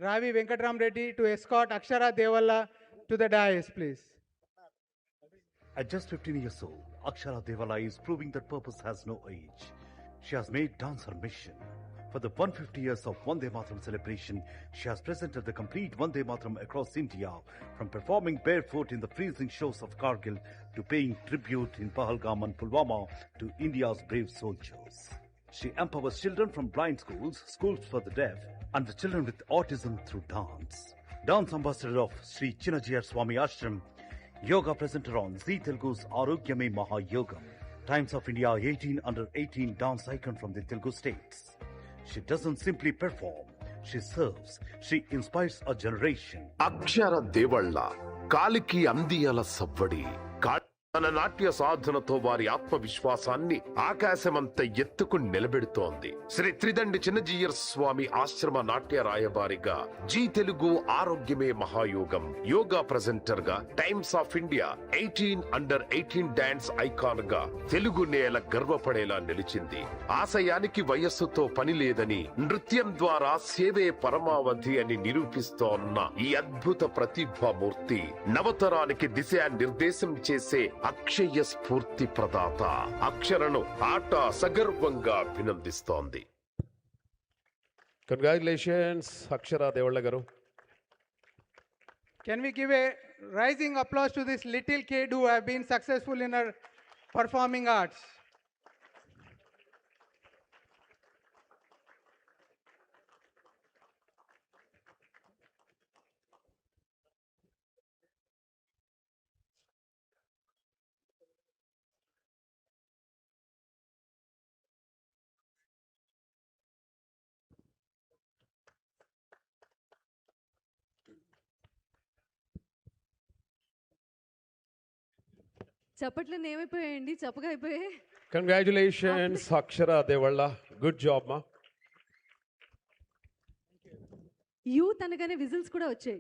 Ravi Venkatram Reddy to escort Akshara Devalla to the dais, please. At just 15 years old, Akshara Devala is proving that purpose has no age. She has made dance her mission. For the 150 years of Vande Mataram celebration, she has presented the complete Vande Mataram across India, from performing barefoot in the freezing shores of Kargil to paying tribute in Pahalgam and Pulwama to India's brave soldiers. She empowers children from blind schools, schools for the deaf, and the children with autism through dance. Dance ambassador of Sri Chinnajiyar Swami Ashram, yoga presenter on Zee Telugu's Arogyame Mahayogam, Times of India 18 under 18 dance icon from the Telugu states. She doesn't simply perform, she serves, she inspires a generation. అక్షర దేవళ్ళ కాలికి అందియల సవ్వడి తన నాట్య సాధనతో వారి ఆత్మవిశ్వాసాన్ని ఆకాశమంత ఎత్తుకు నిలబెడుతోంది. శ్రీ త్రిదండి చిన్నజీయర్ స్వామి ఆశ్రమ నాట్య రాయబారిగా జీ తెలుగు ఆరోగ్యమే మహాయోగం యోగా ప్రెజెంటర్ గా times of India 18 under 18 dance icon గా తెలుగు నేల గర్వపడేలా నిలిచింది. ఆశయానికి వయస్సుతో పని లేదని, నృత్యం ద్వారా సేవే పరమావధి అని నిరూపిస్తోన్న ఈ అద్భుత ప్రతిభామూర్తి నవతరానికి దిశా నిర్దేశం చేసే అక్షయ స్ఫూర్తి ప్రదాత. అక్షరను ఆట సగర్వంగా అభినందిస్తోంది. కంగ్రాచులేషన్స్ అక్షర దేవళ్ళ గారు. Can we give a rising applause to this little kid who have been successful in her performing arts? చప్పట్లన్నీ ఏమైపోయాయండి? చప్పగా అయిపోయాయి. కంగ్రాచులేషన్స్ అక్షర దేవళ్ళ, గుడ్ జాబ్ మా. యూత్ అనగానే విజిల్స్ కూడా వచ్చాయి.